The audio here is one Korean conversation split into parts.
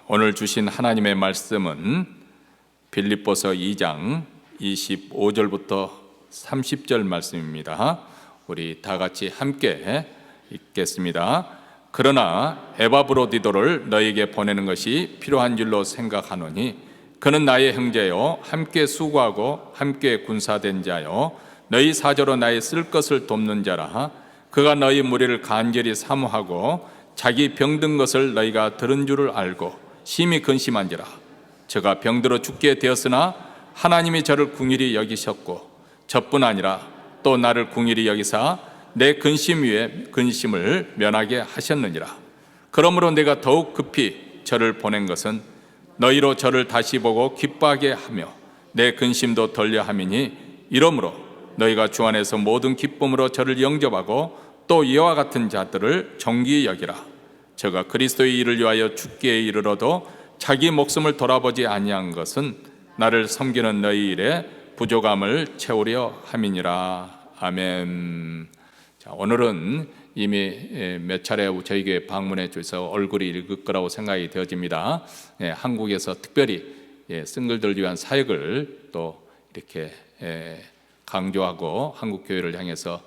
오늘 주신 하나님의 말씀은 빌립보서 2장 25절부터 30절 말씀입니다. 우리 다 같이 함께 읽겠습니다. 그러나 에바브로디도를 너에게 보내는 것이 필요한 줄로 생각하노니 그는 나의 형제요 함께 수고하고 함께 군사된 자요 너희 사저로 나의 쓸 것을 돕는 자라. 그가 너희 무리를 간절히 사모하고 자기 병든 것을 너희가 들은 줄을 알고 심히 근심한지라. 저가 병들어 죽게 되었으나 하나님이 저를 긍휼히 여기셨고 저뿐 아니라 또 나를 긍휼히 여기사 내 근심 위에 근심을 면하게 하셨느니라. 그러므로 내가 더욱 급히 저를 보낸 것은 너희로 저를 다시 보고 기뻐하게 하며 내 근심도 덜려 함이니 이러므로 너희가 주 안에서 모든 기쁨으로 저를 영접하고 또 이와 같은 자들을 존귀히 여기라. 저가 그리스도의 일을 위하여 죽기에 이르러도 자기 목숨을 돌아보지 아니한 것은 나를 섬기는 너희 일에 부족함을 채우려 함이니라. 아멘. 자, 오늘은 이미 몇 차례 저희 교회 방문해 주셔서 얼굴이 읽을 거라고 생각이 되어집니다. 한국에서 특별히 싱글들 위한 사역을 또 이렇게 강조하고 한국 교회를 향해서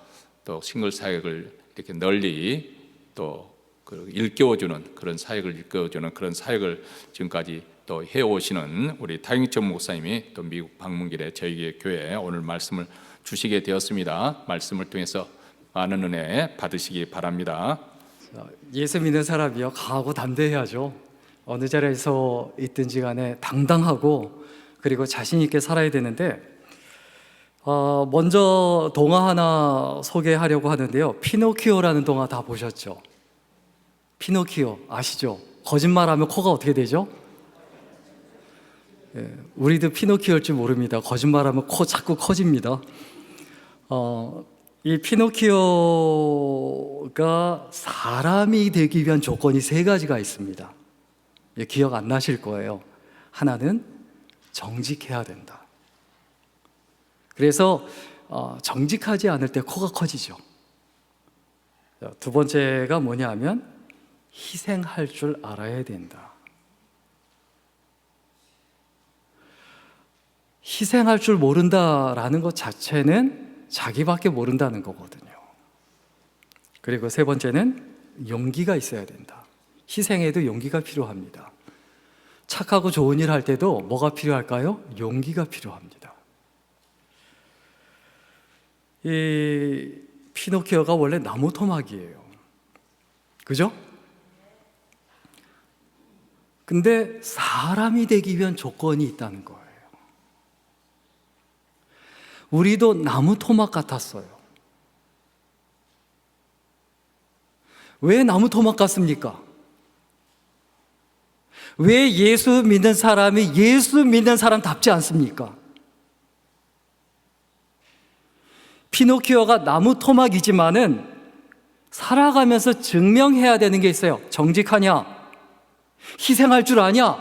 또 싱글 사역을 이렇게 널리 또 일깨워주는 그런 사역을 일깨워주는 그런 사역을 지금까지 또 해오시는 우리 타영천 목사님이 또 미국 방문길에 저희 교회에 오늘 말씀을 주시게 되었습니다. 말씀을 통해서 많은 은혜 받으시기 바랍니다. 예수 믿는 사람이요 강하고 담대해야죠. 어느 자리에서 있든지 간에 당당하고 그리고 자신 있게 살아야 되는데 먼저 동화 하나 소개하려고 하는데요. 피노키오라는 동화 다 보셨죠? 피노키오 아시죠? 거짓말하면 코가 어떻게 되죠? 우리도 피노키오일 줄 모릅니다. 거짓말하면 코 자꾸 커집니다. 이 피노키오가 사람이 되기 위한 조건이 세 가지가 있습니다. 기억 안 나실 거예요. 하나는 정직해야 된다. 그래서 정직하지 않을 때 코가 커지죠. 두 번째가 뭐냐 하면 희생할 줄 알아야 된다. 희생할 줄 모른다라는 것 자체는 자기밖에 모른다는 거거든요. 그리고 세 번째는 용기가 있어야 된다. 희생에도 용기가 필요합니다. 착하고 좋은 일 할 때도 뭐가 필요할까요? 용기가 필요합니다. 이 피노키오가 원래 나무 토막이에요. 그죠? 근데 사람이 되기 위한 조건이 있다는 거예요. 우리도 나무 토막 같았어요. 왜 나무 토막 같습니까? 왜 예수 믿는 사람이 예수 믿는 사람답지 않습니까? 피노키오가 나무 토막이지만은 살아가면서 증명해야 되는 게 있어요. 정직하냐? 희생할 줄 아냐?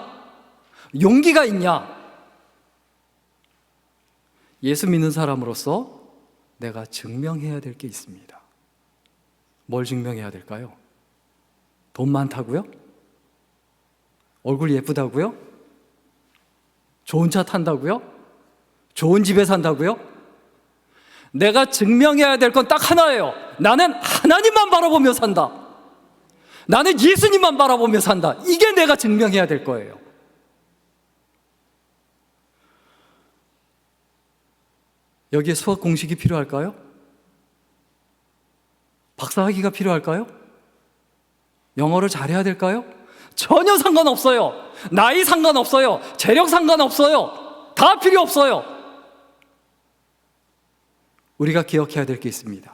용기가 있냐? 예수 믿는 사람으로서 내가 증명해야 될 게 있습니다. 뭘 증명해야 될까요? 돈 많다고요? 얼굴 예쁘다고요? 좋은 차 탄다고요? 좋은 집에 산다고요? 내가 증명해야 될 건 딱 하나예요. 나는 하나님만 바라보며 산다. 나는 예수님만 바라보며 산다. 이게 내가 증명해야 될 거예요. 여기에 수학 공식이 필요할까요? 박사학위가 필요할까요? 영어를 잘해야 될까요? 전혀 상관없어요. 나이 상관없어요. 재력 상관없어요. 다 필요 없어요. 우리가 기억해야 될 게 있습니다.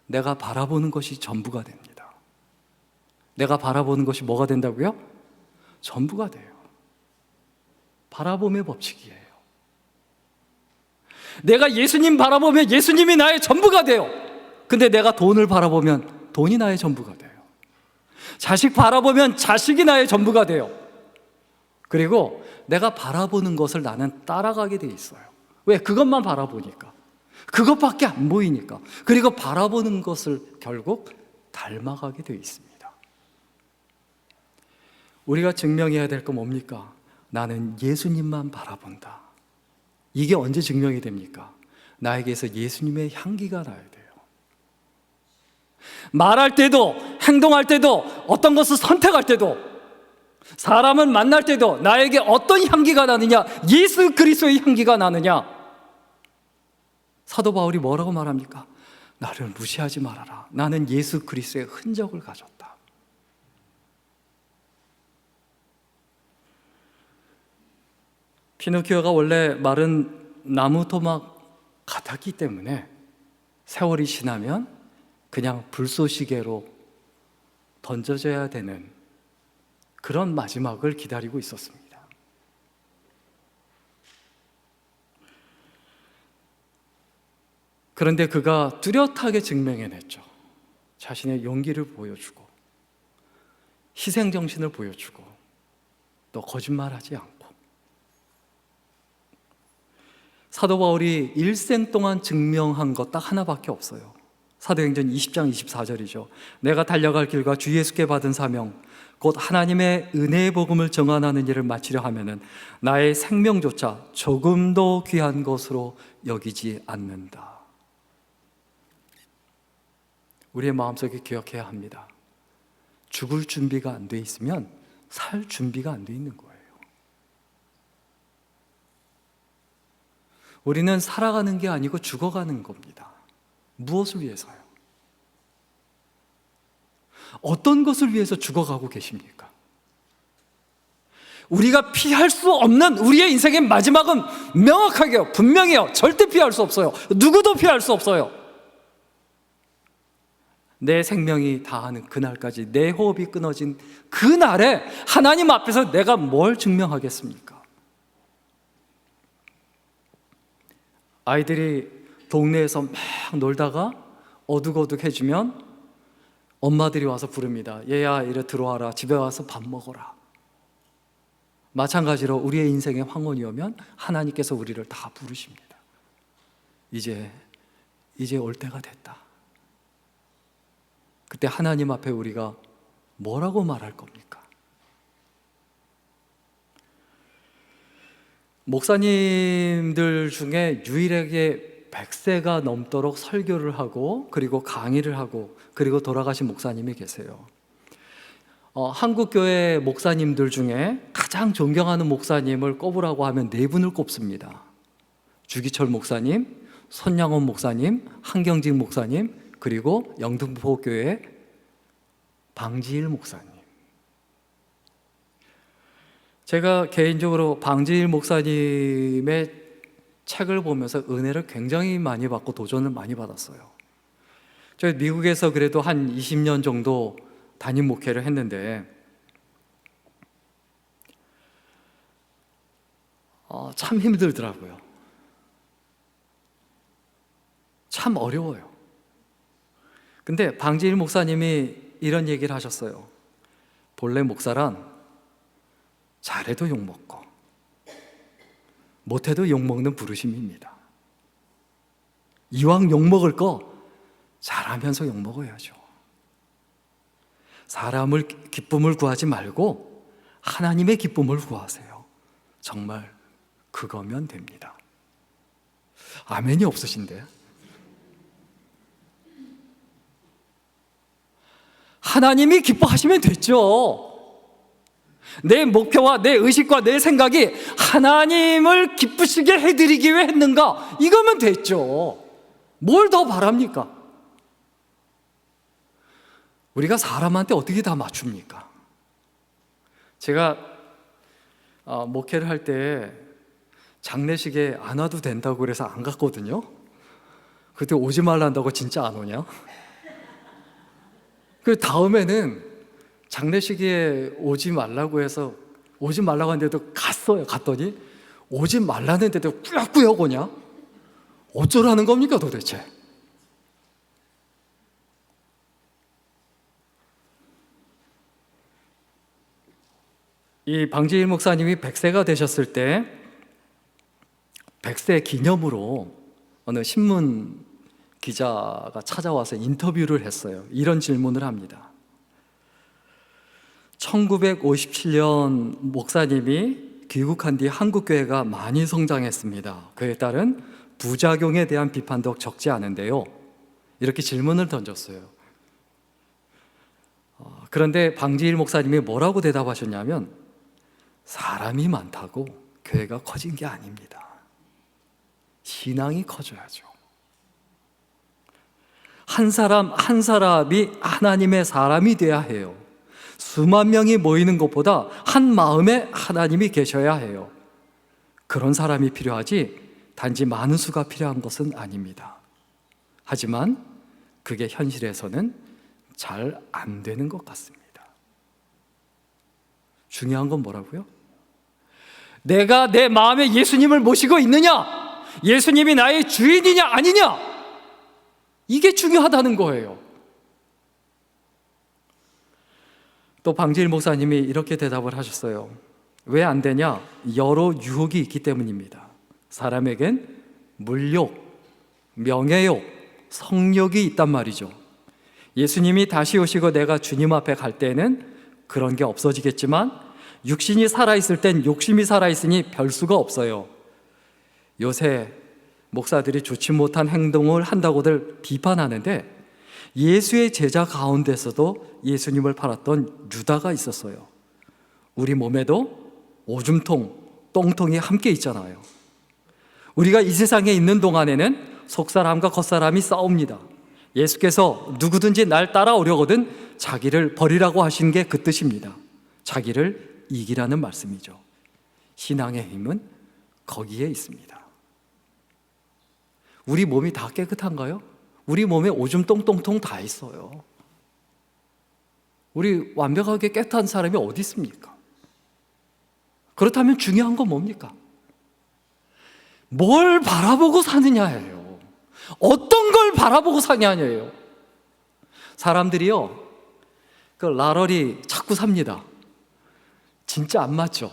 내가 바라보는 것이 전부가 됩니다. 내가 바라보는 것이 뭐가 된다고요? 전부가 돼요. 바라봄의 법칙이에요. 내가 예수님 바라보면 예수님이 나의 전부가 돼요. 근데 내가 돈을 바라보면 돈이 나의 전부가 돼요. 자식 바라보면 자식이 나의 전부가 돼요. 그리고 내가 바라보는 것을 나는 따라가게 돼 있어요. 왜? 그것만 바라보니까. 그것밖에 안 보이니까. 그리고 바라보는 것을 결국 닮아가게 돼 있습니다. 우리가 증명해야 될 거 뭡니까? 나는 예수님만 바라본다. 이게 언제 증명이 됩니까? 나에게서 예수님의 향기가 나야 돼요. 말할 때도, 행동할 때도, 어떤 것을 선택할 때도, 사람을 만날 때도 나에게 어떤 향기가 나느냐? 예수 그리스도의 향기가 나느냐? 사도 바울이 뭐라고 말합니까? 나를 무시하지 말아라. 나는 예수 그리스도의 흔적을 가졌다. 피노키오가 원래 마른 나무 토막 같았기 때문에 세월이 지나면 그냥 불쏘시개로 던져져야 되는 그런 마지막을 기다리고 있었습니다. 그런데 그가 뚜렷하게 증명해냈죠. 자신의 용기를 보여주고 희생정신을 보여주고 또 거짓말하지 않고. 사도 바울이 일생 동안 증명한 것 딱 하나밖에 없어요. 사도행전 20장 24절이죠. 내가 달려갈 길과 주 예수께 받은 사명 곧 하나님의 은혜의 복음을 정언하는 일을 마치려 하면은 나의 생명조차 조금도 귀한 것으로 여기지 않는다. 우리의 마음속에 기억해야 합니다. 죽을 준비가 안 돼 있으면 살 준비가 안 돼 있는 거예요. 우리는 살아가는 게 아니고 죽어가는 겁니다. 무엇을 위해서요? 어떤 것을 위해서 죽어가고 계십니까? 우리가 피할 수 없는 우리의 인생의 마지막은 명확하게요, 분명해요. 절대 피할 수 없어요. 누구도 피할 수 없어요. 내 생명이 다하는 그날까지, 내 호흡이 끊어진 그날에 하나님 앞에서 내가 뭘 증명하겠습니까? 아이들이 동네에서 막 놀다가 어둑어둑해지면 엄마들이 와서 부릅니다. 얘야, 이리 들어와라. 집에 와서 밥 먹어라. 마찬가지로 우리의 인생의 황혼이 오면 하나님께서 우리를 다 부르십니다. 이제 올 때가 됐다. 그때 하나님 앞에 우리가 뭐라고 말할 겁니까? 목사님들 중에 유일하게 100세가 넘도록 설교를 하고 그리고 강의를 하고 그리고 돌아가신 목사님이 계세요. 한국교회 목사님들 중에 가장 존경하는 목사님을 꼽으라고 하면 4분을 꼽습니다. 주기철 목사님, 손양원 목사님, 한경직 목사님, 그리고 영등포교회 방지일 목사님. 제가 개인적으로 방지일 목사님의 책을 보면서 은혜를 굉장히 많이 받고 도전을 많이 받았어요. 저희 미국에서 그래도 한 20년 정도 담임 목회를 했는데 참 힘들더라고요. 참 어려워요. 근데 방지일 목사님이 이런 얘기를 하셨어요. 본래 목사란 잘해도 욕먹고 못해도 욕먹는 부르심입니다. 이왕 욕먹을 거 잘하면서 욕먹어야죠. 사람을 기쁨을 구하지 말고 하나님의 기쁨을 구하세요. 정말 그거면 됩니다. 아멘이 없으신데? 하나님이 기뻐하시면 됐죠. 내 목표와 내 의식과 내 생각이 하나님을 기쁘시게 해드리기 위해 했는가? 이거면 됐죠. 뭘 더 바랍니까? 우리가 사람한테 어떻게 다 맞춥니까? 제가 목회를 할 때 장례식에 안 와도 된다고 그래서 안 갔거든요. 그때 오지 말란다고 진짜 안 오냐? 그 다음에는 장례식에 오지 말라고 해서 오지 말라고 하는데도 갔어요. 갔더니 오지 말라는데도 꾸역꾸역 오냐? 어쩌라는 겁니까 도대체? 이 방지일 목사님이 100세가 되셨을 때 100세 기념으로 어느 신문 기자가 찾아와서 인터뷰를 했어요. 이런 질문을 합니다. 1957년 목사님이 귀국한 뒤 한국교회가 많이 성장했습니다. 그에 따른 부작용에 대한 비판도 적지 않은데요. 이렇게 질문을 던졌어요. 그런데 방지일 목사님이 뭐라고 대답하셨냐면, 사람이 많다고 교회가 커진 게 아닙니다. 신앙이 커져야죠. 한 사람 한 사람이 하나님의 사람이 되어야 해요. 수만 명이 모이는 것보다 한 마음에 하나님이 계셔야 해요. 그런 사람이 필요하지 단지 많은 수가 필요한 것은 아닙니다. 하지만 그게 현실에서는 잘 안 되는 것 같습니다. 중요한 건 뭐라고요? 내가 내 마음에 예수님을 모시고 있느냐? 예수님이 나의 주인이냐 아니냐? 이게 중요하다는 거예요. 또 방지일 목사님이 이렇게 대답을 하셨어요. 왜 안 되냐? 여러 유혹이 있기 때문입니다. 사람에겐 물욕, 명예욕, 성욕이 있단 말이죠. 예수님이 다시 오시고 내가 주님 앞에 갈 때는 그런 게 없어지겠지만 육신이 살아있을 땐 욕심이 살아있으니 별 수가 없어요. 요새 목사들이 좋지 못한 행동을 한다고들 비판하는데, 예수의 제자 가운데서도 예수님을 팔았던 유다가 있었어요. 우리 몸에도 오줌통, 똥통이 함께 있잖아요. 우리가 이 세상에 있는 동안에는 속사람과 겉사람이 싸웁니다. 예수께서 누구든지 날 따라오려거든 자기를 버리라고 하신 게 그 뜻입니다. 자기를 이기라는 말씀이죠. 신앙의 힘은 거기에 있습니다. 우리 몸이 다 깨끗한가요? 우리 몸에 오줌 똥똥통 다 있어요. 우리 완벽하게 깨끗한 사람이 어디 있습니까? 그렇다면 중요한 건 뭡니까? 뭘 바라보고 사느냐예요. 어떤 걸 바라보고 사냐예요. 사람들이요, 그 라러리 자꾸 삽니다. 진짜 안 맞죠?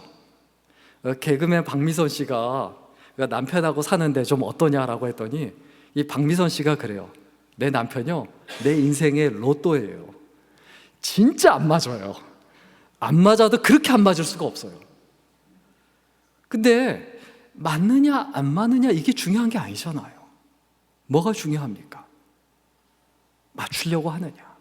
개그맨 박미선 씨가 남편하고 사는데 좀 어떠냐라고 했더니, 이 박미선 씨가 그래요. 내 남편이요, 내 인생의 로또예요. 진짜 안 맞아요. 안 맞아도 그렇게 안 맞을 수가 없어요. 근데 맞느냐 안 맞느냐 이게 중요한 게 아니잖아요. 뭐가 중요합니까? 맞추려고 하느냐.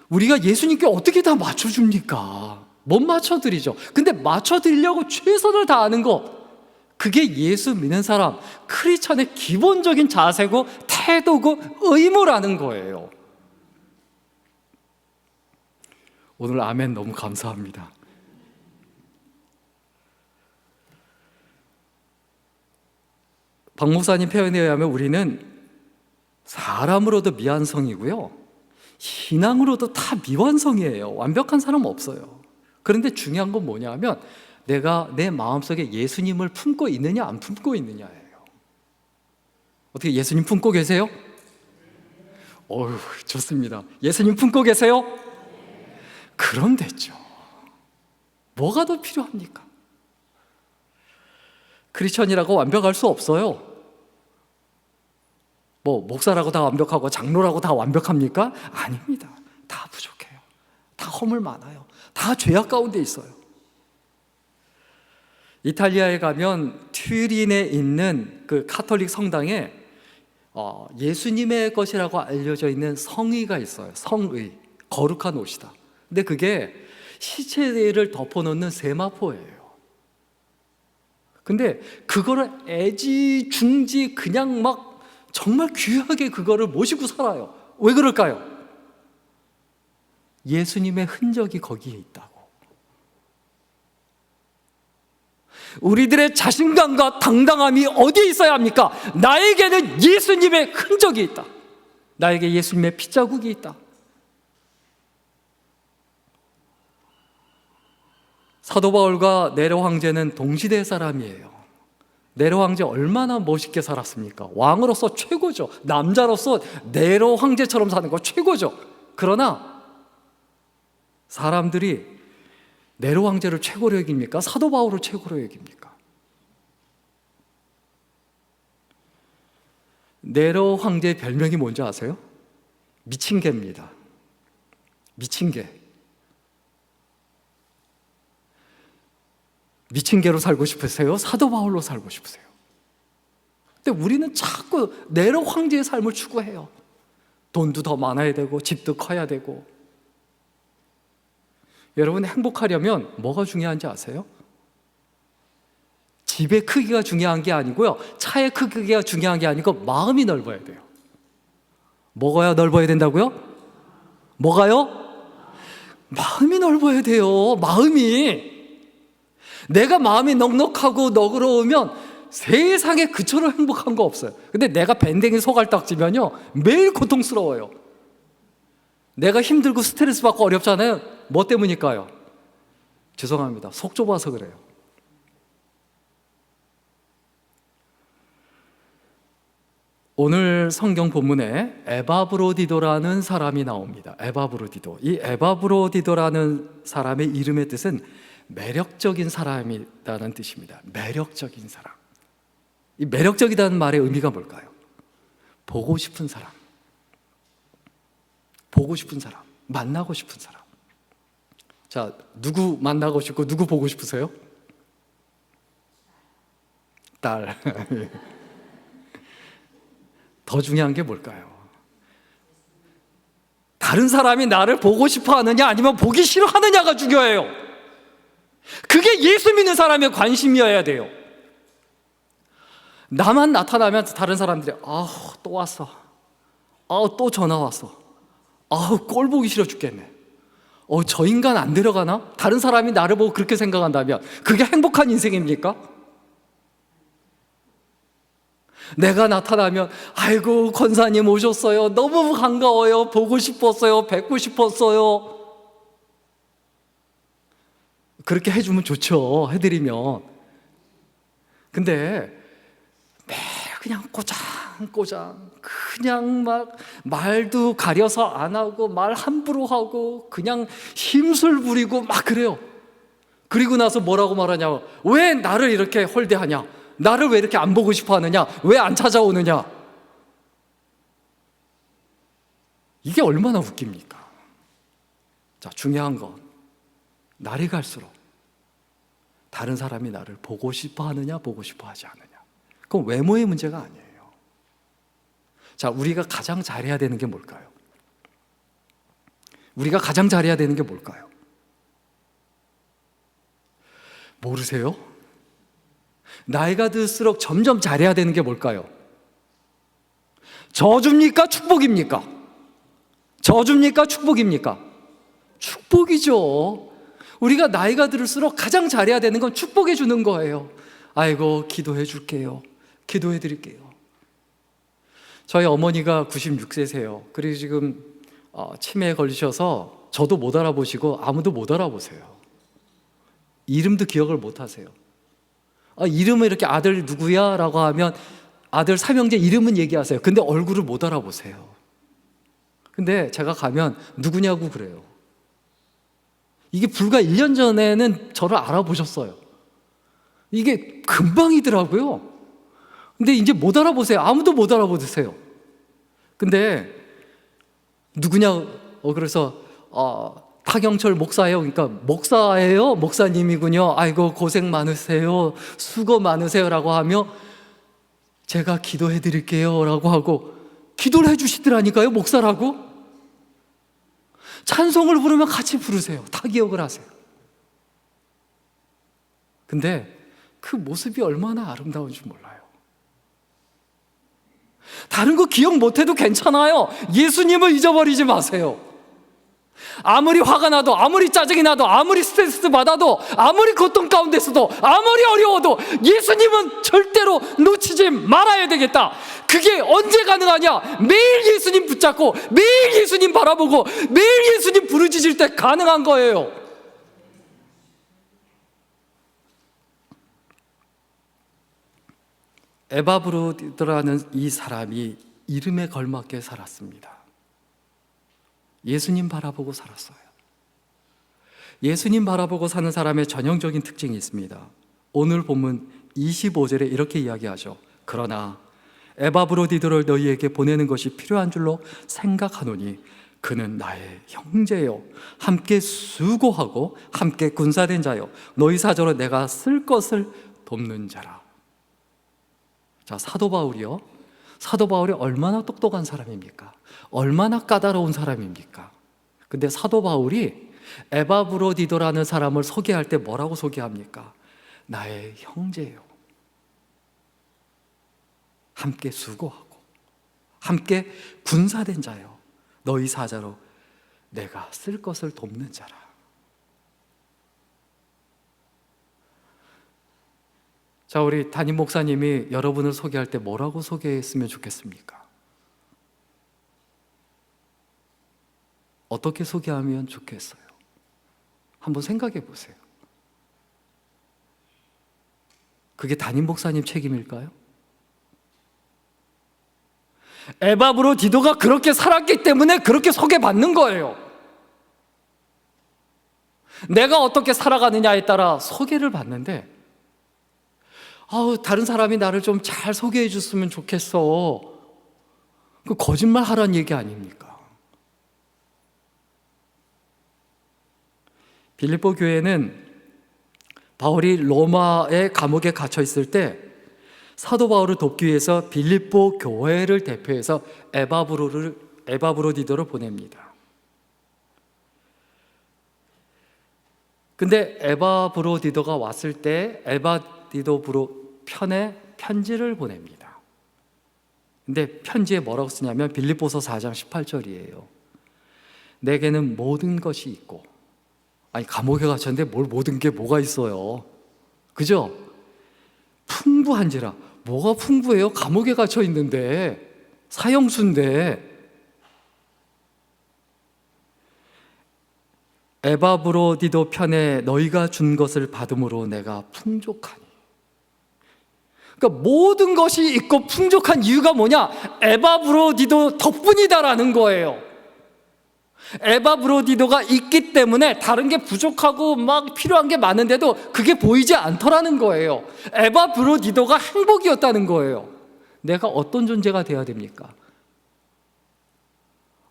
우리가 예수님께 어떻게 다 맞춰줍니까? 못 맞춰드리죠. 근데 맞춰드리려고 최선을 다하는 것, 그게 예수 믿는 사람, 크리스천의 기본적인 자세고 태도고 의무라는 거예요. 오늘 아멘 너무 감사합니다. 박 목사님 표현에 의하면 우리는 사람으로도 미완성이고요, 신앙으로도 다 미완성이에요. 완벽한 사람은 없어요. 그런데 중요한 건 뭐냐면 내가 내 마음속에 예수님을 품고 있느냐 안 품고 있느냐예요. 어떻게 예수님 품고 계세요? 어휴, 좋습니다. 예수님 품고 계세요? 그럼 됐죠. 뭐가 더 필요합니까? 크리스천이라고 완벽할 수 없어요. 뭐 목사라고 다 완벽하고 장로라고 다 완벽합니까? 아닙니다. 다 부족해요. 다 허물 많아요. 다 죄악 가운데 있어요. 이탈리아에 가면 튜린에 있는 그 카톨릭 성당에 예수님의 것이라고 알려져 있는 성의가 있어요. 성의, 거룩한 옷이다. 근데 그게 시체를 덮어놓는 세마포예요. 근데 그거를 애지중지 그냥 막 정말 귀하게 그거를 모시고 살아요. 왜 그럴까요? 예수님의 흔적이 거기에 있다고. 우리들의 자신감과 당당함이 어디에 있어야 합니까? 나에게는 예수님의 흔적이 있다. 나에게 예수님의 핏자국이 있다. 사도 바울과 네로 황제는 동시대 사람이에요. 네로 황제 얼마나 멋있게 살았습니까? 왕으로서 최고죠. 남자로서 네로 황제처럼 사는 거 최고죠. 그러나 사람들이 네로 황제를 최고로 여깁니까? 사도 바울을 최고로 여깁니까? 네로 황제의 별명이 뭔지 아세요? 미친 개입니다. 미친 개. 미친 개로 살고 싶으세요? 사도 바울로 살고 싶으세요? 근데 우리는 자꾸 네로 황제의 삶을 추구해요. 돈도 더 많아야 되고 집도 커야 되고. 여러분, 행복하려면 뭐가 중요한지 아세요? 집의 크기가 중요한 게 아니고요, 차의 크기가 중요한 게 아니고 마음이 넓어야 돼요. 뭐가 넓어야 된다고요? 뭐가요? 마음이 넓어야 돼요. 마음이. 내가 마음이 넉넉하고 너그러우면 세상에 그처럼 행복한 거 없어요. 근데 내가 밴댕이 소갈딱지면요 매일 고통스러워요. 내가 힘들고 스트레스 받고 어렵잖아요. 뭐 때문일까요? 죄송합니다, 속 좁아서 그래요. 오늘 성경 본문에 에바브로디도라는 사람이 나옵니다. 에바브로디도. 이 에바브로디도라는 사람의 이름의 뜻은 매력적인 사람이라는 뜻입니다. 매력적인 사람. 이 매력적이라는 말의 의미가 뭘까요? 보고 싶은 사람, 보고 싶은 사람, 만나고 싶은 사람. 자, 누구 만나고 싶고 누구 보고 싶으세요? 딸. 더 중요한 게 뭘까요? 다른 사람이 나를 보고 싶어 하느냐 아니면 보기 싫어하느냐가 중요해요. 그게 예수 믿는 사람의 관심이어야 돼요. 나만 나타나면 다른 사람들이 아우 또 왔어, 아우 또 전화 왔어, 아우 꼴 보기 싫어 죽겠네, 저 인간 안 데려가나? 다른 사람이 나를 보고 그렇게 생각한다면 그게 행복한 인생입니까? 내가 나타나면 아이고 권사님 오셨어요, 너무 반가워요, 보고 싶었어요, 뵙고 싶었어요. 그렇게 해주면 좋죠, 해드리면. 근데 매일 그냥 꼬장꼬장 그냥 막 말도 가려서 안 하고 말 함부로 하고 그냥 힘술 부리고 막 그래요. 그리고 나서 뭐라고 말하냐, 왜 나를 이렇게 홀대하냐, 나를 왜 이렇게 안 보고 싶어 하느냐, 왜 안 찾아오느냐. 이게 얼마나 웃깁니까? 자, 중요한 건 날이 갈수록 다른 사람이 나를 보고 싶어 하느냐 보고 싶어 하지 않느냐, 그건 외모의 문제가 아니에요. 자, 우리가 가장 잘해야 되는 게 뭘까요? 우리가 가장 잘해야 되는 게 뭘까요? 모르세요? 나이가 들수록 점점 잘해야 되는 게 뭘까요? 저주입니까? 축복입니까? 저주입니까? 축복입니까? 축복이죠. 우리가 나이가 들수록 가장 잘해야 되는 건 축복해 주는 거예요. 아이고 기도해 줄게요, 기도해 드릴게요. 저희 어머니가 96세세요. 그리고 지금 치매에 걸리셔서 저도 못 알아보시고 아무도 못 알아보세요. 이름도 기억을 못 하세요. 이름을 이렇게 아들 누구야? 라고 하면 아들 삼형제 이름은 얘기하세요. 근데 얼굴을 못 알아보세요. 근데 제가 가면 누구냐고 그래요. 이게 불과 1년 전에는 저를 알아보셨어요. 이게 금방이더라고요. 근데 이제 못 알아보세요. 아무도 못 알아보세요. 근데 누구냐? 그래서 타경철 목사예요. 그러니까 목사예요? 목사님이군요. 아이고 고생 많으세요, 수고 많으세요 라고 하며 제가 기도해 드릴게요 라고 하고 기도를 해 주시더라니까요. 목사라고. 찬송을 부르면 같이 부르세요. 다 기억을 하세요. 근데 그 모습이 얼마나 아름다운지 몰라요. 다른 거 기억 못해도 괜찮아요. 예수님을 잊어버리지 마세요. 아무리 화가 나도, 아무리 짜증이 나도, 아무리 스트레스 받아도, 아무리 고통 가운데 있어도, 아무리 어려워도 예수님은 절대로 놓치지 말아야 되겠다. 그게 언제 가능하냐? 매일 예수님 붙잡고 매일 예수님 바라보고 매일 예수님 부르짖을 때 가능한 거예요. 에바브로디도라는 이 사람이 이름에 걸맞게 살았습니다. 예수님 바라보고 살았어요. 예수님 바라보고 사는 사람의 전형적인 특징이 있습니다. 오늘 본문 25절에 이렇게 이야기하죠. 그러나 에바브로디도를 너희에게 보내는 것이 필요한 줄로 생각하노니 그는 나의 형제요 함께 수고하고 함께 군사된 자요 너희 사저로 내가 쓸 것을 돕는 자라. 자, 사도 바울이 얼마나 똑똑한 사람입니까? 얼마나 까다로운 사람입니까? 근데 사도 바울이 에바브로디도라는 사람을 소개할 때 뭐라고 소개합니까? 나의 형제요 함께 수고하고 함께 군사된 자요 너희 사자로 내가 쓸 것을 돕는 자라. 자, 우리 담임 목사님이 여러분을 소개할 때 뭐라고 소개했으면 좋겠습니까? 어떻게 소개하면 좋겠어요? 한번 생각해 보세요. 그게 담임 목사님 책임일까요? 에바브로디도가 그렇게 살았기 때문에 그렇게 소개받는 거예요. 내가 어떻게 살아가느냐에 따라 소개를 받는데, 다른 사람이 나를 좀 잘 소개해 줬으면 좋겠어. 그 거짓말 하라는 얘기 아닙니까? 빌립보 교회는 바울이 로마의 감옥에 갇혀 있을 때 사도 바울을 돕기 위해서 빌립보 교회를 대표해서 에바브로디도를 보냅니다. 근데 에바브로디도가 왔을 때 에바디도 편에 편지를 보냅니다. 근데 편지에 뭐라고 쓰냐면 빌립보서 4장 18절이에요. 내게는 모든 것이 있고, 아니 감옥에 갇혔는데 모든 게 뭐가 있어요? 그죠? 풍부한지라. 뭐가 풍부해요? 감옥에 갇혀 있는데, 사형수인데. 에바브로디도 편에 너희가 준 것을 받음으로 내가 풍족하니. 그러니까 모든 것이 있고 풍족한 이유가 뭐냐? 에바브로디도 덕분이다라는 거예요. 에바브로디도가 있기 때문에 다른 게 부족하고 막 필요한 게 많은데도 그게 보이지 않더라는 거예요. 에바브로디도가 행복이었다는 거예요. 내가 어떤 존재가 돼야 됩니까?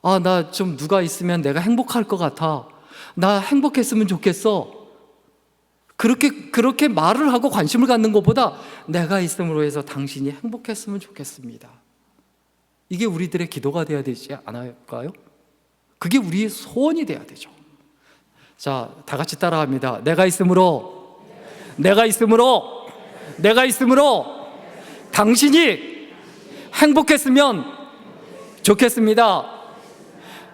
나 좀 누가 있으면 내가 행복할 것 같아. 나 행복했으면 좋겠어. 그렇게 말을 하고 관심을 갖는 것보다 내가 있음으로 해서 당신이 행복했으면 좋겠습니다. 이게 우리들의 기도가 돼야 되지 않을까요? 그게 우리의 소원이 돼야 되죠. 자, 다 같이 따라합니다. 내가 있음으로 당신이 행복했으면 좋겠습니다.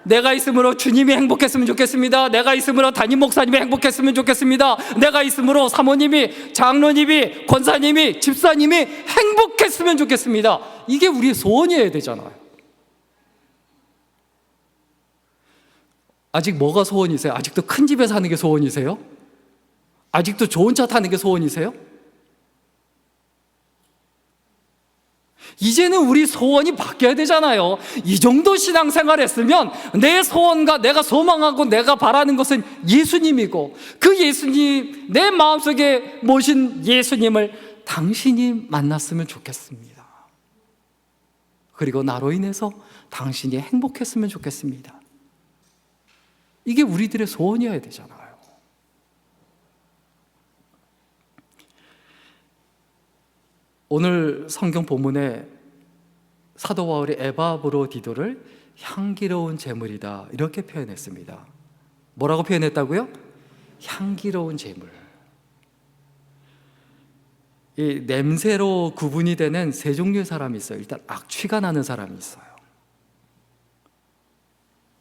내가 있음으로 주님이 행복했으면 좋겠습니다. 내가 있음으로 담임 목사님이 행복했으면 좋겠습니다. 내가 있음으로 사모님이, 장로님이, 권사님이, 집사님이 행복했으면 좋겠습니다. 이게 우리의 소원이어야 되잖아요. 아직 뭐가 소원이세요? 아직도 큰 집에 사는 게 소원이세요? 아직도 좋은 차 타는 게 소원이세요? 이제는 우리 소원이 바뀌어야 되잖아요. 이 정도 신앙생활 했으면 내 소원과 내가 소망하고 내가 바라는 것은 예수님이고, 그 예수님, 내 마음속에 모신 예수님을 당신이 만났으면 좋겠습니다. 그리고 나로 인해서 당신이 행복했으면 좋겠습니다. 이게 우리들의 소원이어야 되잖아요. 오늘 성경 본문에 사도 바울이 에바브로디도를 향기로운 제물이다 이렇게 표현했습니다. 뭐라고 표현했다고요? 향기로운 제물. 이 냄새로 구분이 되는 세 종류의 사람이 있어요. 일단 악취가 나는 사람이 있어요.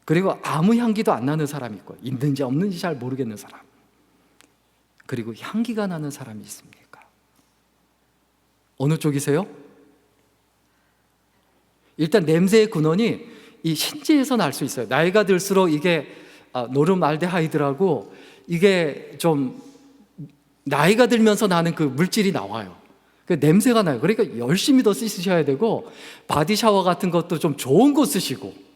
그리고 아무 향기도 안 나는 사람이 있고, 있는지 없는지 잘 모르겠는 사람. 그리고 향기가 나는 사람이 있습니까? 어느 쪽이세요? 일단 냄새의 근원이 이 신지에서 날 수 있어요. 나이가 들수록 이게 노름알데하이드라고 이게 좀 나이가 들면서 나는 그 물질이 나와요. 그 냄새가 나요. 그러니까 열심히 더 씻으셔야 되고, 바디 샤워 같은 것도 좀 좋은 거 쓰시고,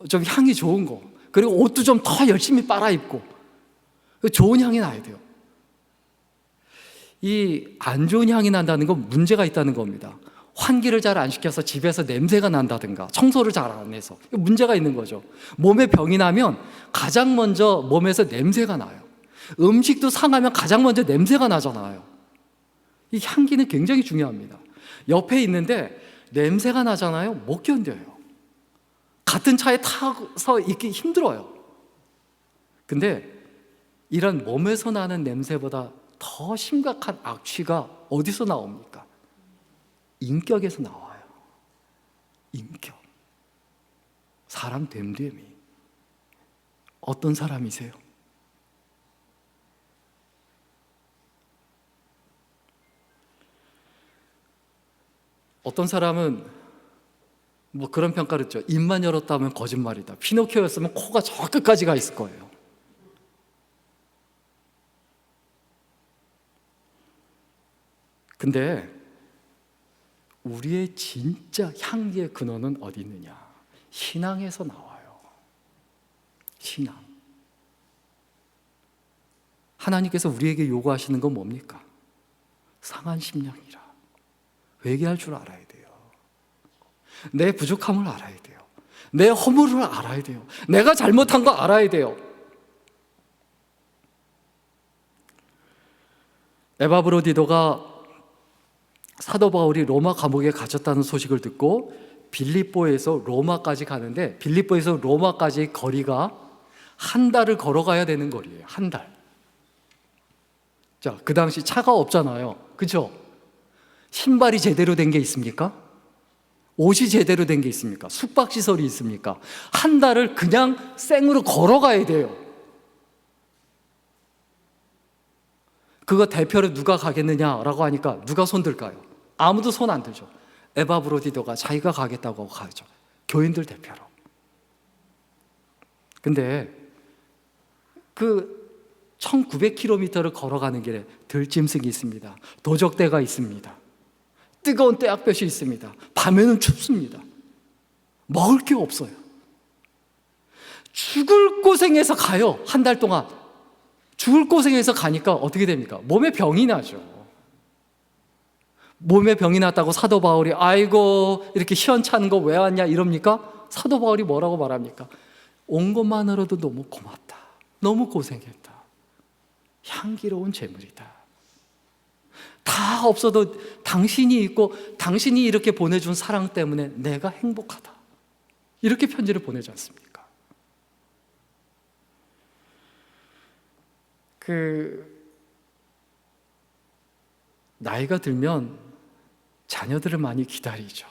좀 향이 좋은 거, 그리고 옷도 좀 더 열심히 빨아 입고 좋은 향이 나야 돼요. 이 안 좋은 향이 난다는 건 문제가 있다는 겁니다. 환기를 잘 안 시켜서 집에서 냄새가 난다든가 청소를 잘 안 해서 문제가 있는 거죠. 몸에 병이 나면 가장 먼저 몸에서 냄새가 나요. 음식도 상하면 가장 먼저 냄새가 나잖아요. 이 향기는 굉장히 중요합니다. 옆에 있는데 냄새가 나잖아요. 못 견뎌요. 같은 차에 타서 있기 힘들어요. 근데 이런 몸에서 나는 냄새보다 더 심각한 악취가 어디서 나옵니까? 인격에서 나와요. 인격. 사람 됨됨이. 어떤 사람이세요? 어떤 사람은 뭐 그런 평가를 했죠. 입만 열었다면 거짓말이다. 피노키오였으면 코가 저 끝까지 가 있을 거예요. 근데 우리의 진짜 향기의 근원은 어디 있느냐? 신앙에서 나와요. 신앙. 하나님께서 우리에게 요구하시는 건 뭡니까? 상한 심령이라. 회개할 줄 알아야 돼요. 내 부족함을 알아야 돼요. 내 허물을 알아야 돼요. 내가 잘못한 거 알아야 돼요. 에바브로디도가 사도 바울이 로마 감옥에 갇혔다는 소식을 듣고 빌립보에서 로마까지 가는데, 빌립보에서 로마까지 거리가 한 달을 걸어가야 되는 거리예요. 한 달. 자, 그 당시 차가 없잖아요. 그렇죠? 신발이 제대로 된 게 있습니까? 옷이 제대로 된 게 있습니까? 숙박시설이 있습니까? 한 달을 그냥 생으로 걸어가야 돼요. 그거 대표로 누가 가겠느냐라고 하니까 누가 손들까요? 아무도 손 안 들죠. 에바브로디도가 자기가 가겠다고 가죠. 교인들 대표로. 근데 그 1900km를 걸어가는 길에 들짐승이 있습니다. 도적대가 있습니다. 뜨거운 떼약볕이 있습니다. 밤에는 춥습니다. 먹을 게 없어요. 죽을 고생해서 가요. 한 달 동안. 죽을 고생해서 가니까 어떻게 됩니까? 몸에 병이 나죠. 몸에 병이 났다고 사도 바울이 아이고 이렇게 시원찮은 거 왜 왔냐 이럽니까? 사도 바울이 뭐라고 말합니까? 온 것만으로도 너무 고맙다. 너무 고생했다. 향기로운 재물이다. 다 없어도 당신이 있고 당신이 이렇게 보내준 사랑 때문에 내가 행복하다. 이렇게 편지를 보내지 않습니까? 나이가 들면 자녀들을 많이 기다리죠.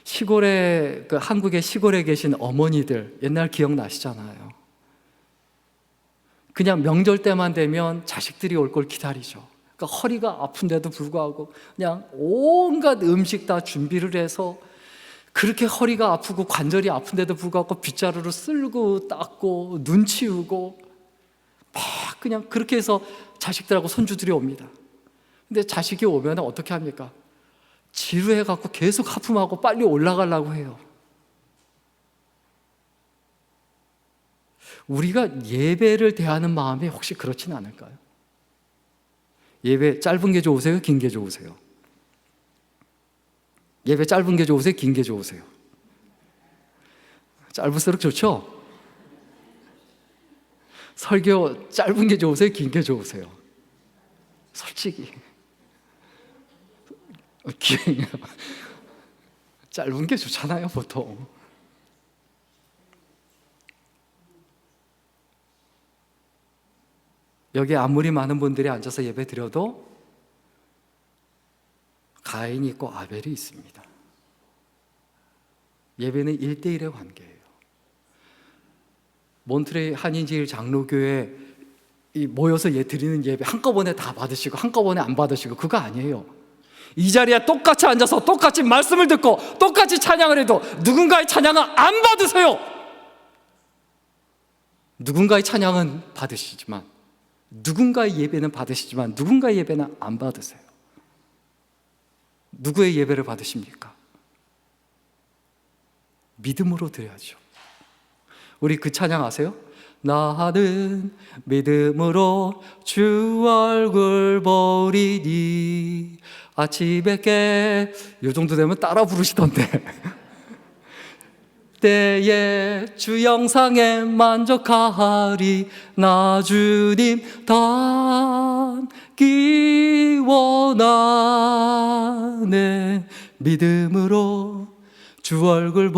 시골에, 한국의 시골에 계신 어머니들 옛날 기억나시잖아요. 그냥 명절 때만 되면 자식들이 올 걸 기다리죠. 그러니까 허리가 아픈데도 불구하고 그냥 온갖 음식 다 준비를 해서 그렇게 허리가 아프고 관절이 아픈데도 불구하고 빗자루로 쓸고 닦고 눈 치우고 막 그냥 그렇게 해서 자식들하고 손주들이 옵니다. 근데 자식이 오면 어떻게 합니까? 지루해갖고 계속 하품하고 빨리 올라가려고 해요. 우리가 예배를 대하는 마음이 혹시 그렇진 않을까요? 예배 짧은 게 좋으세요? 긴 게 좋으세요? 예배 짧은 게 좋으세요? 긴 게 좋으세요? 짧을수록 좋죠? 설교 짧은 게 좋으세요? 긴 게 좋으세요? 솔직히 짧은 게 좋잖아요, 보통. 여기 아무리 많은 분들이 앉아서 예배 드려도 가인이 있고 아벨이 있습니다. 예배는 1대1의 관계예요. 몬트레이 한인제일 장로교회 모여서 드리는 예배 한꺼번에 다 받으시고 한꺼번에 안 받으시고 그거 아니에요. 이 자리에 똑같이 앉아서 똑같이 말씀을 듣고 똑같이 찬양을 해도 누군가의 찬양은 안 받으세요. 누군가의 찬양은 받으시지만 누군가의 예배는 받으시지만 누군가의 예배는 안 받으세요. 누구의 예배를 받으십니까? 믿음으로 드려야죠. 우리 그 찬양 아세요? 나는 믿음으로 주 얼굴 보리니 아침에 깨, 요 정도 되면 따라 부르시던데. 때에 주 영상에 만족하리, 나 주님 닮기 원하네, 믿음으로 주 얼굴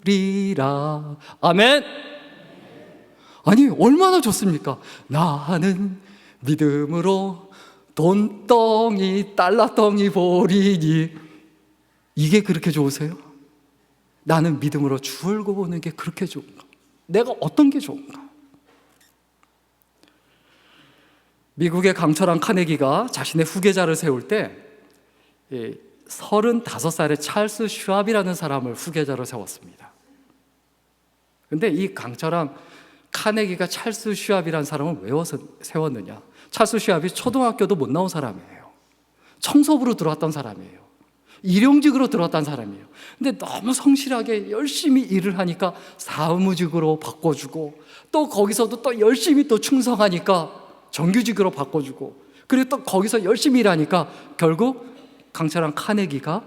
보리라. 아멘. 아니, 얼마나 좋습니까? 나는 믿음으로 돈덩이 달러덩이 보리니. 이게 그렇게 좋으세요? 나는 믿음으로 주 얼굴 보는 게 그렇게 좋은가? 내가 어떤 게 좋은가? 미국의 강철한 카네기가 자신의 후계자를 세울 때 35살의 찰스 슈왑이라는 사람을 후계자로 세웠습니다. 그런데 이 강철한 카네기가 찰스 슈왑이라는 사람을 왜 세웠느냐? 찰스 슈왑이 초등학교도 못 나온 사람이에요. 청소부로 들어왔던 사람이에요. 일용직으로 들어왔던 사람이에요. 근데 너무 성실하게 열심히 일을 하니까 사무직으로 바꿔주고, 또 거기서도 또 열심히 또 충성하니까 정규직으로 바꿔주고, 그리고 또 거기서 열심히 일하니까 결국 강철한 카네기가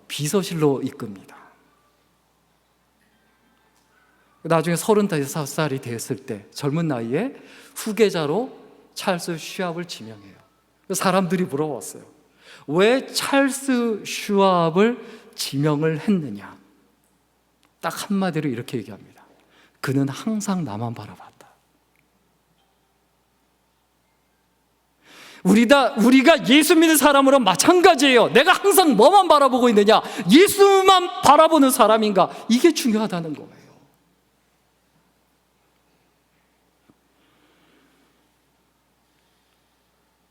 비서실로 이끕니다. 나중에 35살이 됐을 때 젊은 나이에 후계자로 찰스 슈왑을 지명해요. 사람들이 물어봤어요. 왜 찰스 슈왑을 지명을 했느냐? 딱 한마디로 이렇게 얘기합니다. 그는 항상 나만 바라봤다. 우리가 예수 믿는 사람으로 마찬가지예요. 내가 항상 뭐만 바라보고 있느냐? 예수만 바라보는 사람인가? 이게 중요하다는 거예요.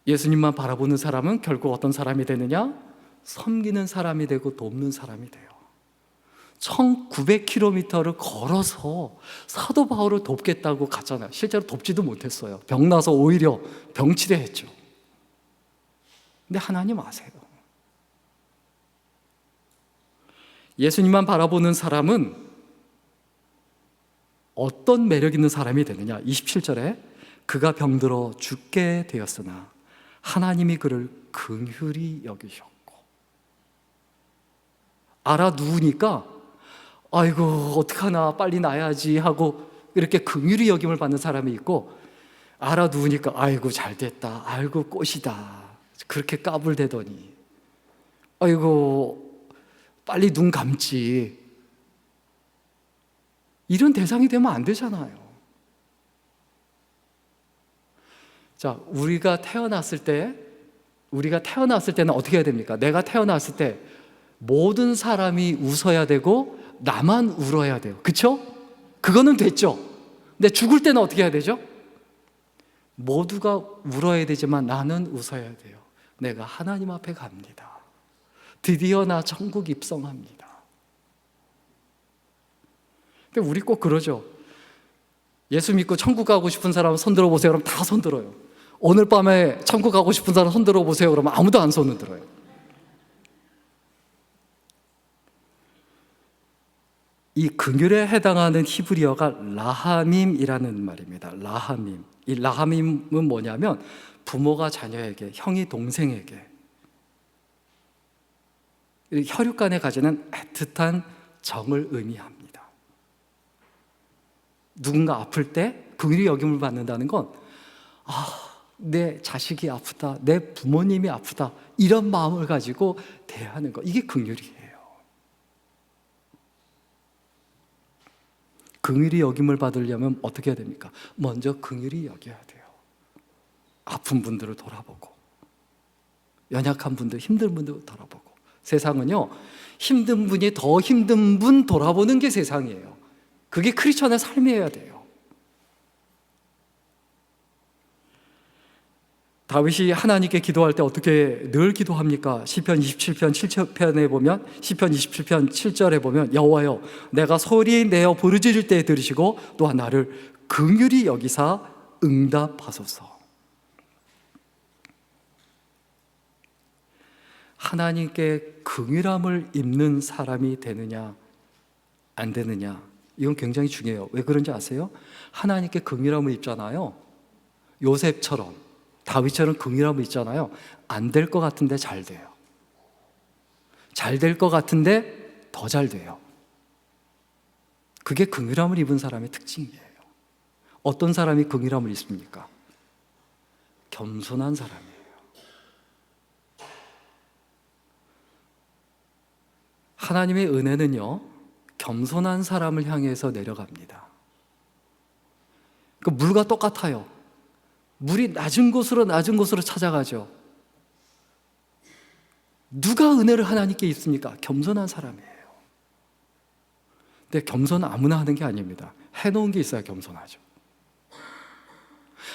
예수님만 바라보는 사람은 결국 어떤 사람이 되느냐? 섬기는 사람이 되고 돕는 사람이 돼요. 1900km를 걸어서 사도 바울을 돕겠다고 갔잖아요. 실제로 돕지도 못했어요. 병나서 오히려 병치레했죠. 근데 하나님 아세요. 예수님만 바라보는 사람은 어떤 매력 있는 사람이 되느냐? 27절에 그가 병들어 죽게 되었으나 하나님이 그를 긍휼히 여기셨고. 알아누우니까 아이고 어떡하나 빨리 나야지 하고 이렇게 긍휼히 여김을 받는 사람이 있고, 알아누우니까 아이고 잘됐다, 아이고 꽃이다, 그렇게 까불대더니 아이고 빨리 눈 감지, 이런 대상이 되면 안 되잖아요. 자, 우리가 태어났을 때는 어떻게 해야 됩니까? 내가 태어났을 때 모든 사람이 웃어야 되고 나만 울어야 돼요. 그렇죠? 그거는 됐죠. 근데 죽을 때는 어떻게 해야 되죠? 모두가 울어야 되지만 나는 웃어야 돼요. 내가 하나님 앞에 갑니다. 드디어 나 천국 입성합니다. 근데 우리 꼭 그러죠. 예수 믿고 천국 가고 싶은 사람 손 들어보세요. 그럼 다 손 들어요. 오늘 밤에 천국 가고 싶은 사람 손 들어보세요. 그러면 아무도 안 손을 들어요. 이 긍휼에 해당하는 히브리어가 라하밈이라는 말입니다. 라하밈. 이 라하밈은 뭐냐면 부모가 자녀에게, 형이 동생에게 혈육 간에 가지는 애틋한 정을 의미합니다. 누군가 아플 때 긍휼히 여김을 받는다는 건 내 자식이 아프다, 내 부모님이 아프다, 이런 마음을 가지고 대하는 거, 이게 긍휼이에요. 긍휼히 여김을 받으려면 어떻게 해야 됩니까? 먼저 긍휼히 여겨야 돼요. 아픈 분들을 돌아보고, 연약한 분들, 힘든 분들 돌아보고. 세상은요, 힘든 분이 더 힘든 분 돌아보는 게 세상이에요. 그게 크리스천의 삶이어야 돼요. 다윗이 하나님께 기도할 때 어떻게 늘 기도합니까? 시편 27편 7편에 보면, 시편 27편 7절에 보면, 여호와여 내가 소리 내어 부르짖을 때 들으시고 또한 나를 긍휼히 여기사 응답하소서. 하나님께 긍휼함을 입는 사람이 되느냐 안 되느냐, 이건 굉장히 중요해요. 왜 그런지 아세요? 하나님께 긍휼함을 입잖아요. 요셉처럼 다윗처럼 긍휼함이 있잖아요. 안 될 것 같은데 잘 돼요. 잘 될 것 같은데 더 잘 돼요. 그게 긍휼함을 입은 사람의 특징이에요. 어떤 사람이 긍휼함을 입습니까? 겸손한 사람이에요. 하나님의 은혜는요, 겸손한 사람을 향해서 내려갑니다. 그 물과 똑같아요. 물이 낮은 곳으로 찾아가죠. 누가 은혜를 하나님께 입습니까? 겸손한 사람이에요. 근데 겸손은 아무나 하는 게 아닙니다. 해놓은 게 있어야 겸손하죠.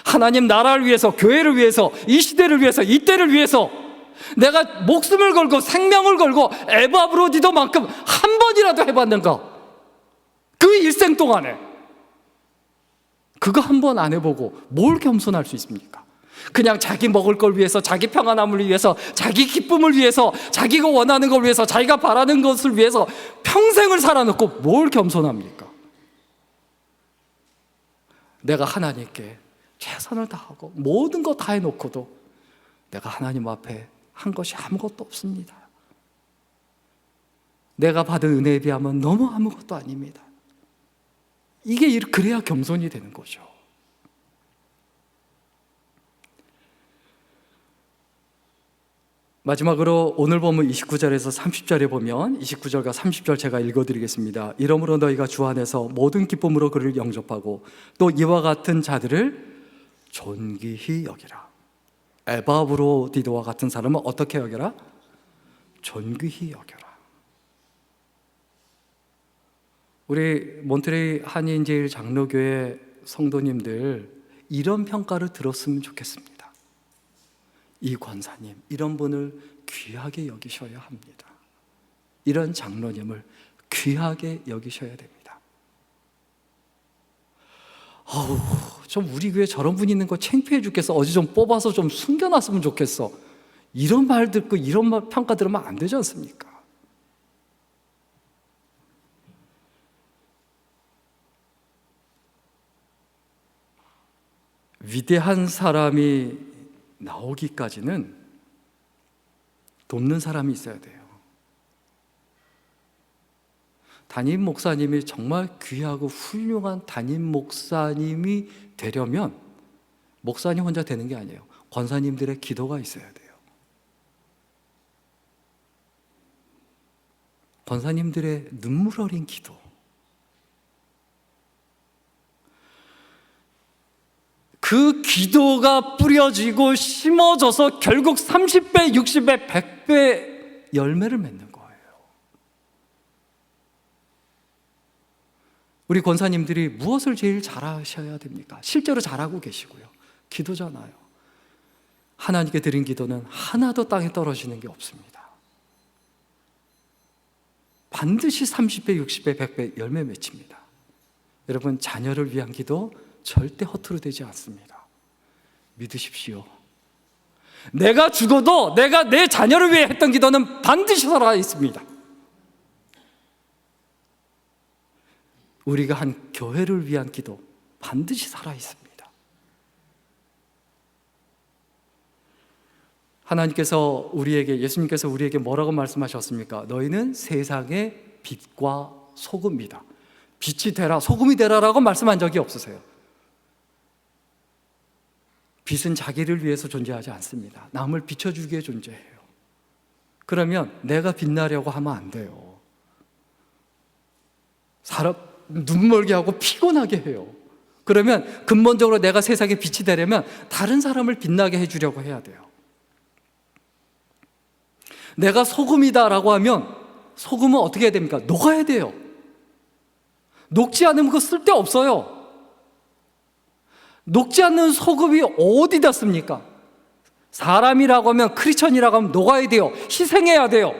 하나님 나라를 위해서, 교회를 위해서, 이 시대를 위해서, 이 때를 위해서 내가 목숨을 걸고 생명을 걸고 에바브로디도만큼 한 번이라도 해봤는가? 그 일생 동안에 그거 한 번 안 해보고 뭘 겸손할 수 있습니까? 그냥 자기 먹을 걸 위해서, 자기 평안함을 위해서, 자기 기쁨을 위해서, 자기가 원하는 걸 위해서, 자기가 바라는 것을 위해서 평생을 살아놓고 뭘 겸손합니까? 내가 하나님께 최선을 다하고 모든 거 다 해놓고도 내가 하나님 앞에 한 것이 아무것도 없습니다. 내가 받은 은혜에 비하면 너무 아무것도 아닙니다. 이게 그래야 겸손이 되는 거죠. 마지막으로 오늘 본문 29절에서 30절에 보면 29절과 30절 제가 읽어드리겠습니다. 이러므로 너희가 주 안에서 모든 기쁨으로 그를 영접하고 또 이와 같은 자들을 존귀히 여기라. 에바브로디도와 같은 사람은 어떻게 여겨라? 존귀히 여겨라. 우리 몬트레이 한인제일 장로교회 성도님들 이런 평가를 들었으면 좋겠습니다. 이 권사님, 이런 분을 귀하게 여기셔야 합니다. 이런 장로님을 귀하게 여기셔야 됩니다. 좀 우리 교회 저런 분 있는 거 창피해 죽겠어. 어디 좀 뽑아서 좀 숨겨놨으면 좋겠어. 이런 말 듣고 이런 평가 들으면 안 되지 않습니까? 위대한 사람이 나오기까지는 돕는 사람이 있어야 돼요. 담임 목사님이 정말 귀하고 훌륭한 담임 목사님이 되려면 목사님 혼자 되는 게 아니에요. 권사님들의 기도가 있어야 돼요. 권사님들의 눈물 어린 기도. 그 기도가 뿌려지고 심어져서 결국 30배, 60배, 100배 열매를 맺는 거예요. 우리 권사님들이 무엇을 제일 잘하셔야 됩니까? 실제로 잘하고 계시고요. 기도잖아요. 하나님께 드린 기도는 하나도 땅에 떨어지는 게 없습니다. 반드시 30배, 60배, 100배 열매 맺힙니다. 여러분, 자녀를 위한 기도 절대 허투루 되지 않습니다. 믿으십시오. 내가 죽어도 내가 내 자녀를 위해 했던 기도는 반드시 살아 있습니다. 우리가 한 교회를 위한 기도 반드시 살아 있습니다. 하나님께서 예수님께서 우리에게 뭐라고 말씀하셨습니까? 너희는 세상의 빛과 소금이다. 빛이 되라, 소금이 되라라고 말씀한 적이 없으세요. 빛은 자기를 위해서 존재하지 않습니다. 남을 비춰주기 위해 존재해요. 그러면 내가 빛나려고 하면 안 돼요. 사람 눈멀게 하고 피곤하게 해요. 그러면 근본적으로 내가 세상에 빛이 되려면 다른 사람을 빛나게 해주려고 해야 돼요. 내가 소금이다라고 하면 소금은 어떻게 해야 됩니까? 녹아야 돼요. 녹지 않으면 그거 쓸데없어요. 녹지 않는 소금이 어디다 씁니까? 사람이라고 하면, 크리스천이라고 하면 녹아야 돼요. 희생해야 돼요.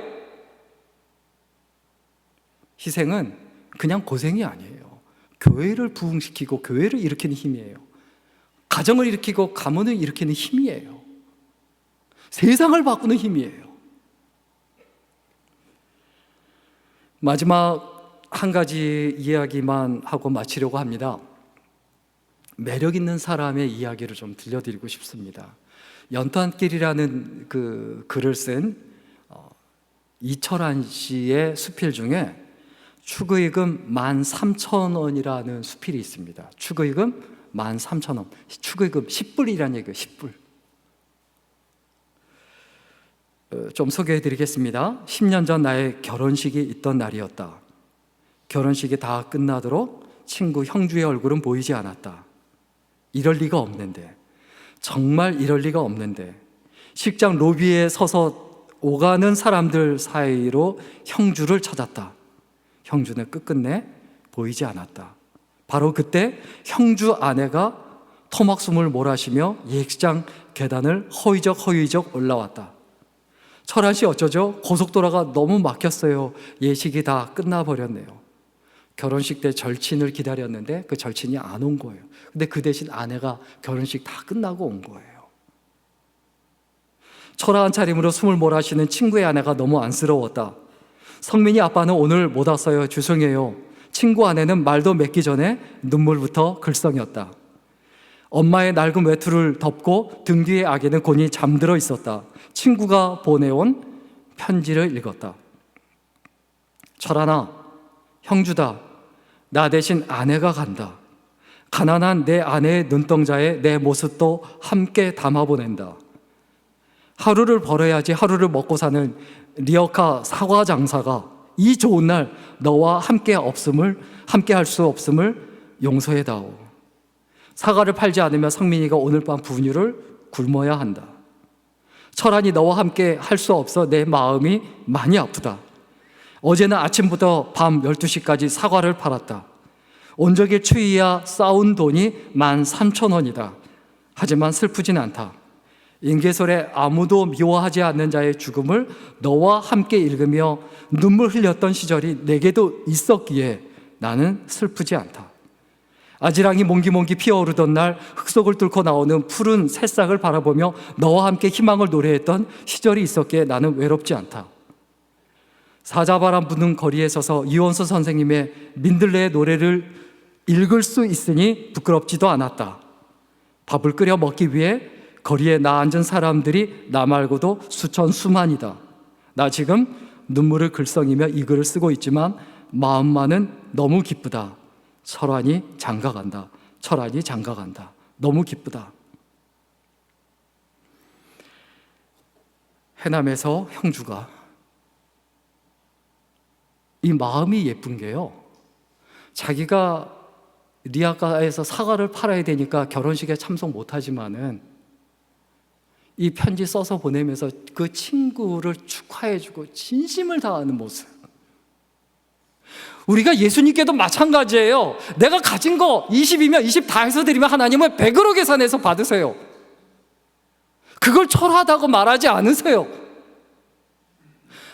희생은 그냥 고생이 아니에요. 교회를 부흥시키고 교회를 일으키는 힘이에요. 가정을 일으키고 가문을 일으키는 힘이에요. 세상을 바꾸는 힘이에요. 마지막 한 가지 이야기만 하고 마치려고 합니다. 매력 있는 사람의 이야기를 좀 들려드리고 싶습니다. 연탄길이라는 그 글을 쓴 이철환 씨의 수필 중에 축의금 13,000원이라는 수필이 있습니다. 축의금 13,000원. 축의금 10불이라는 얘기예요. 10불. 좀 소개해 드리겠습니다. 10년 전 나의 결혼식이 있던 날이었다. 결혼식이 다 끝나도록 친구 형주의 얼굴은 보이지 않았다. 이럴 리가 없는데, 정말 이럴 리가 없는데, 식장 로비에 서서 오가는 사람들 사이로 형주를 찾았다. 형주는 끝끝내 보이지 않았다. 바로 그때 형주 아내가 토막숨을 몰아쉬며 예식장 계단을 허위적 올라왔다. 철환 씨 어쩌죠? 고속도로가 너무 막혔어요. 예식이 다 끝나버렸네요. 결혼식 때 절친을 기다렸는데 그 절친이 안 온 거예요. 근데 그 대신 아내가 결혼식 다 끝나고 온 거예요. 초라한 차림으로 숨을 몰아쉬는 친구의 아내가 너무 안쓰러웠다. 성민이 아빠는 오늘 못 왔어요. 죄송해요. 친구 아내는 말도 맺기 전에 눈물부터 글썽였다. 엄마의 낡은 외투를 덮고 등 뒤에 아기는 곤히 잠들어 있었다. 친구가 보내온 편지를 읽었다. 철아나, 형주다. 나 대신 아내가 간다. 가난한 내 아내의 눈동자에 내 모습도 함께 담아보낸다. 하루를 벌어야지 하루를 먹고 사는 리어카 사과 장사가 이 좋은 날 너와 함께 할 수 없음을 용서해다오. 사과를 팔지 않으면 성민이가 오늘 밤 분유를 굶어야 한다. 철환이 너와 함께 할 수 없어 내 마음이 많이 아프다. 어제는 아침부터 밤 12시까지 사과를 팔았다. 온종일 추위야 쌓은 돈이 13,000원이다. 하지만 슬프진 않다. 인계설에 아무도 미워하지 않는 자의 죽음을 너와 함께 읽으며 눈물 흘렸던 시절이 내게도 있었기에 나는 슬프지 않다. 아지랑이 몽기몽기 피어오르던 날 흙속을 뚫고 나오는 푸른 새싹을 바라보며 너와 함께 희망을 노래했던 시절이 있었기에 나는 외롭지 않다. 사자바람 부는 거리에 서서 이원수 선생님의 민들레의 노래를 읽을 수 있으니 부끄럽지도 않았다. 밥을 끓여 먹기 위해 거리에 나 앉은 사람들이 나 말고도 수천수만이다. 나 지금 눈물을 글썽이며 이 글을 쓰고 있지만 마음만은 너무 기쁘다. 철환이 장가간다. 철환이 장가간다. 너무 기쁘다. 해남에서 형주가 이 마음이 예쁜 게요. 자기가 리아카에서 사과를 팔아야 되니까 결혼식에 참석 못하지만은 이 편지 써서 보내면서 그 친구를 축하해주고 진심을 다하는 모습. 우리가 예수님께도 마찬가지예요. 내가 가진 거 20이면 20 다 해서 드리면 하나님은 100으로 계산해서 받으세요. 그걸 초라하다고 말하지 않으세요.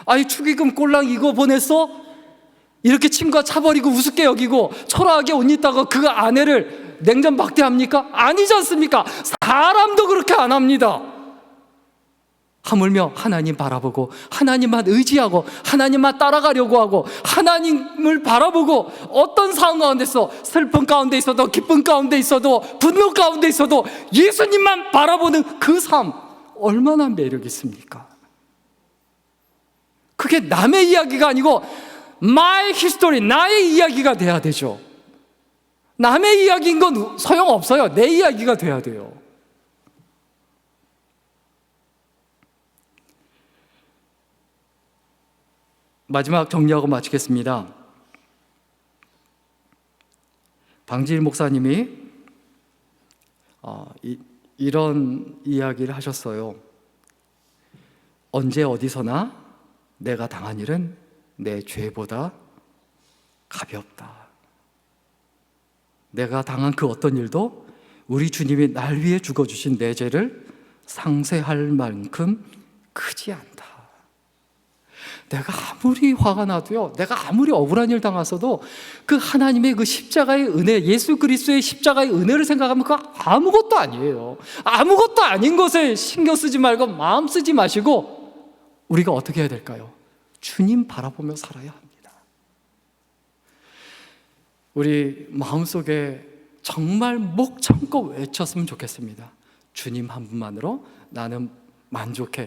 아이 축의금 꼴랑 이거 보냈어? 이렇게 친구가 차버리고 우습게 여기고 초라하게 옷 입다가 그 아내를 냉전 박대합니까? 아니지 않습니까? 사람도 그렇게 안 합니다. 하물며 하나님 바라보고 하나님만 의지하고 하나님만 따라가려고 하고 하나님을 바라보고 어떤 상황 가운데 있어 슬픔 가운데 있어도 기쁨 가운데 있어도 분노 가운데 있어도 예수님만 바라보는 그 삶 얼마나 매력 있습니까? 그게 남의 이야기가 아니고 My history, 나의 이야기가 돼야 되죠. 남의 이야기인 건 소용없어요. 내 이야기가 돼야 돼요. 마지막 정리하고 마치겠습니다. 방지일 목사님이 이런 이야기를 하셨어요. 언제 어디서나 내가 당한 일은 내 죄보다 가볍다. 내가 당한 그 어떤 일도 우리 주님이 날 위해 죽어주신 내 죄를 상쇄할 만큼 크지 않다. 내가 아무리 화가 나도요, 내가 아무리 억울한 일 당했어도 그 하나님의 그 십자가의 은혜, 예수 그리스도의 십자가의 은혜를 생각하면 그 아무것도 아니에요. 아무것도 아닌 것에 신경 쓰지 말고 마음 쓰지 마시고 우리가 어떻게 해야 될까요? 주님 바라보며 살아야 합니다. 우리 마음속에 정말 목 참고 외쳤으면 좋겠습니다. 주님 한 분만으로 나는 만족해.